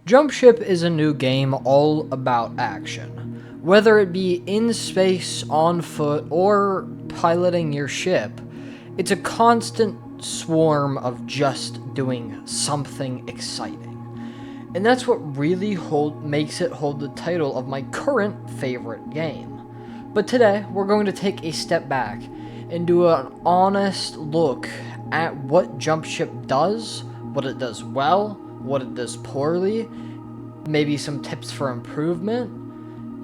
Jump Ship is a new game all about action. Whether it be in space, on foot, or piloting your ship, it's a constant swarm of just doing something exciting. And that's what really makes it hold the title of my current favorite game. But today, we're going to take a step back and do an honest look at what Jump Ship does, what it does well, what it does poorly, maybe some tips for improvement,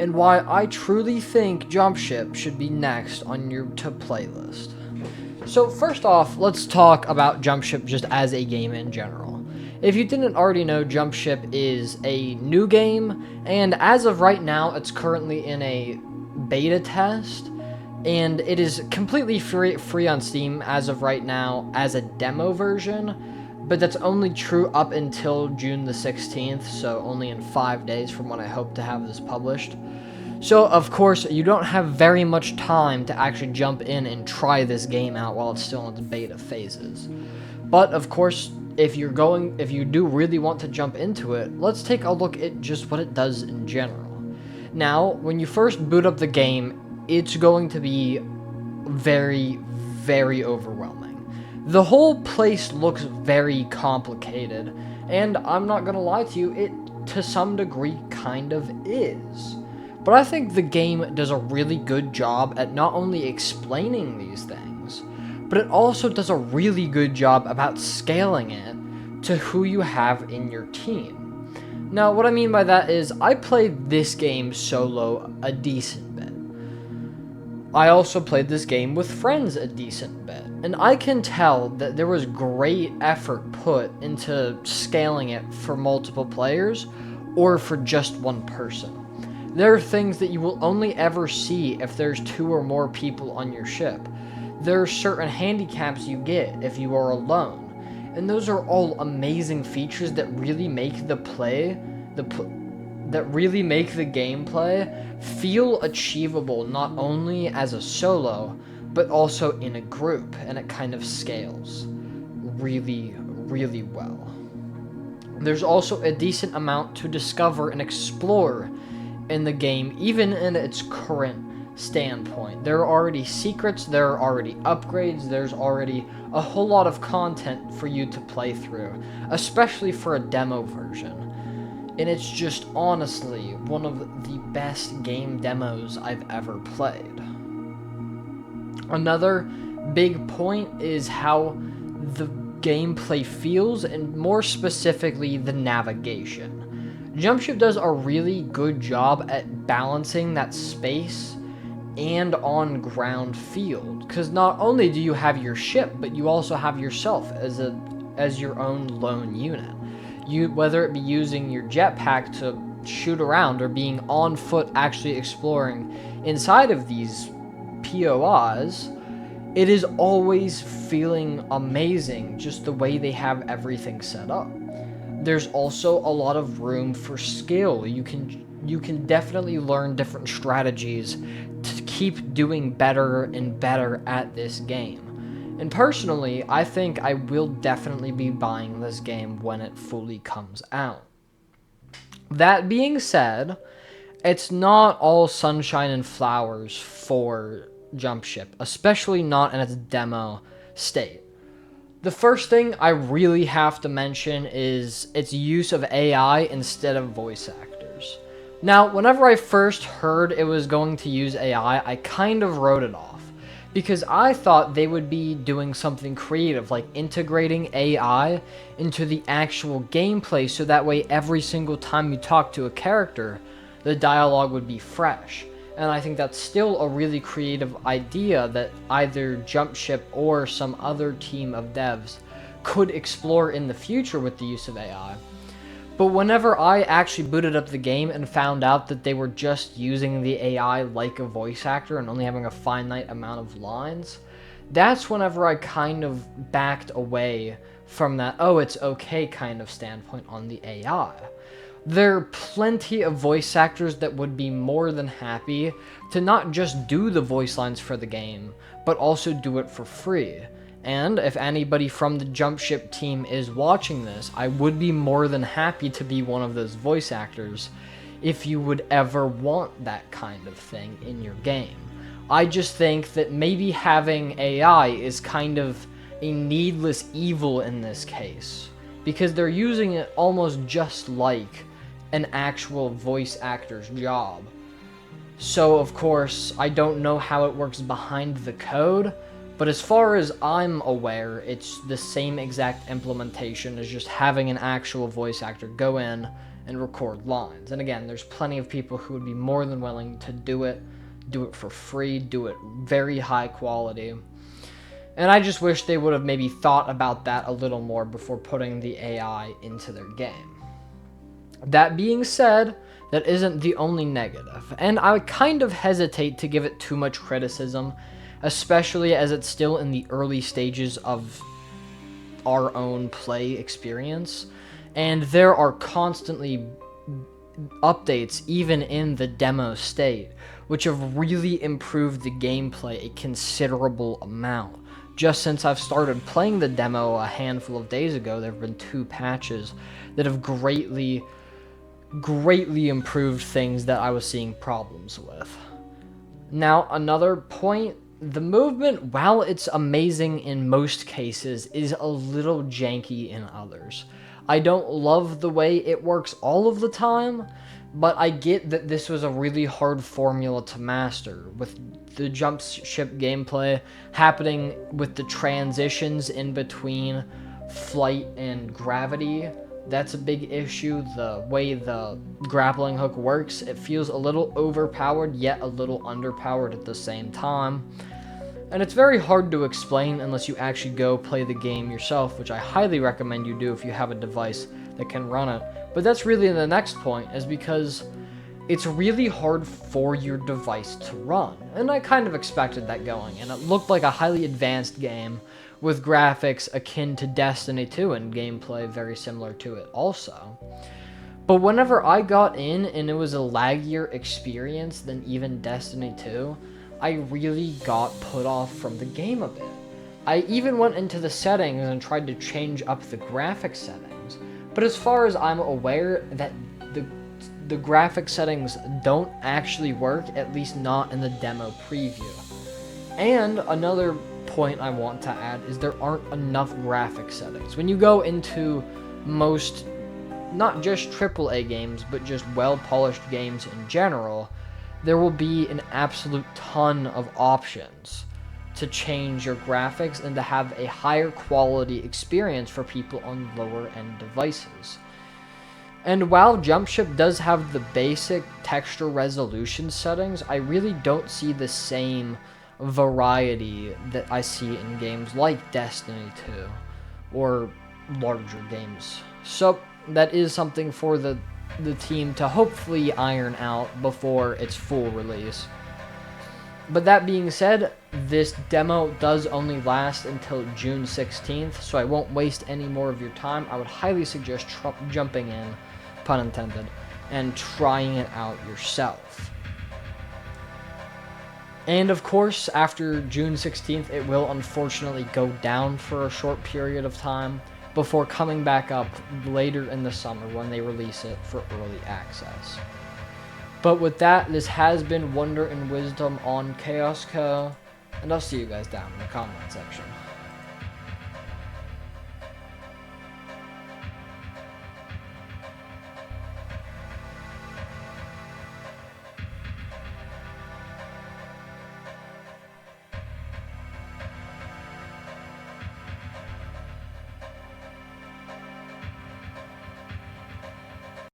and why I truly think Jump Ship should be next on your to-play list. So first off, let's talk about Jump Ship just as a game in general. If you didn't already know, Jump Ship is a new game, and as of right now, it's currently in a beta test, and it is completely free on Steam as of right now as a demo version, but that's only true up until June the 16th, so only in 5 days from when I hope to have this published. So, of course, you don't have very much time to actually jump in and try this game out while it's still in its beta phases. But, of course, if you do really want to jump into it, let's take a look at just what it does in general. Now, when you first boot up the game, it's going to be very, very overwhelming. The whole place looks very complicated, and I'm not gonna lie to you, it to some degree kind of is. But I think the game does a really good job at not only explaining these things, but it also does a really good job about scaling it to who you have in your team. Now, what I mean by that is, I played this game solo a decent bit. I also played this game with friends a decent bit, and I can tell that there was great effort put into scaling it for multiple players, or for just one person. There are things that you will only ever see if there's 2 or more people on your ship. There are certain handicaps you get if you are alone, and those are all amazing features that really make the gameplay feel achievable not only as a solo, but also in a group, and it kind of scales really, really well. There's also a decent amount to discover and explore in the game, even in its current standpoint. There are already secrets, there are already upgrades, there's already a whole lot of content for you to play through, especially for a demo version. And it's just honestly one of the best game demos I've ever played. Another big point is how the gameplay feels, and more specifically, the navigation. Jump Ship does a really good job at balancing that space and on-ground field, because not only do you have your ship, but you also have yourself as your own lone unit. Whether it be using your jetpack to shoot around or being on foot actually exploring inside of these POIs, it is always feeling amazing just the way they have everything set up. There's also a lot of room for skill. You can definitely learn different strategies to keep doing better and better at this game. And personally, I think I will definitely be buying this game when it fully comes out. That being said, it's not all sunshine and flowers for Jump Ship, especially not in its demo state. The first thing I really have to mention is its use of AI instead of voice actors. Now, whenever I first heard it was going to use AI, I kind of wrote it off, because I thought they would be doing something creative, like integrating AI into the actual gameplay, so that way every single time you talk to a character, the dialogue would be fresh. And I think that's still a really creative idea that either Jump Ship or some other team of devs could explore in the future with the use of AI. But whenever I actually booted up the game and found out that they were just using the AI like a voice actor and only having a finite amount of lines, that's whenever I kind of backed away from that, oh, it's okay kind of standpoint on the AI. There are plenty of voice actors that would be more than happy to not just do the voice lines for the game, but also do it for free. And if anybody from the Jump Ship team is watching this, I would be more than happy to be one of those voice actors if you would ever want that kind of thing in your game. I just think that maybe having AI is kind of a needless evil in this case, because they're using it almost just like an actual voice actor's job. So of course, I don't know how it works behind the code, but as far as I'm aware, it's the same exact implementation as just having an actual voice actor go in and record lines. And again, there's plenty of people who would be more than willing to do it for free, do it very high quality. And I just wish they would have maybe thought about that a little more before putting the AI into their game. That being said, that isn't the only negative, and I kind of hesitate to give it too much criticism, especially as it's still in the early stages of our own play experience, and there are constantly updates even in the demo state, which have really improved the gameplay a considerable amount. Just since I've started playing the demo a handful of days ago, there have been 2 patches that have greatly improved things that I was seeing problems with. Now, another point, the movement, while it's amazing in most cases, is a little janky in others. I don't love the way it works all of the time, but I get that this was a really hard formula to master, with the Jump Ship gameplay happening with the transitions in between flight and gravity. That's a big issue. The way the grappling hook works, it feels a little overpowered, yet a little underpowered at the same time. And it's very hard to explain unless you actually go play the game yourself, which I highly recommend you do if you have a device that can run it. But that's really the next point, is because it's really hard for your device to run. And I kind of expected that going, and it looked like a highly advanced game with graphics akin to Destiny 2 and gameplay very similar to it also. But whenever I got in and it was a laggier experience than even Destiny 2, I really got put off from the game a bit. I even went into the settings and tried to change up the graphic settings, but as far as I'm aware, that the graphic settings don't actually work, at least not in the demo preview. And another point I want to add is there aren't enough graphic settings. When you go into most, not just AAA games, but just well-polished games in general, there will be an absolute ton of options to change your graphics and to have a higher quality experience for people on lower end devices. And while Jump Ship does have the basic texture resolution settings, I really don't see the same variety that I see in games like Destiny 2 or larger games. So that is something for the team to hopefully iron out before its full release. But that being said, this demo does only last until June 16th, so I won't waste any more of your time. I would highly suggest jumping in, pun intended, and trying it out yourself. And of course, after June 16th, it will unfortunately go down for a short period of time before coming back up later in the summer when they release it for early access. But with that, this has been Wonder and Wisdom on Chaos Co, and I'll see you guys down in the comment section.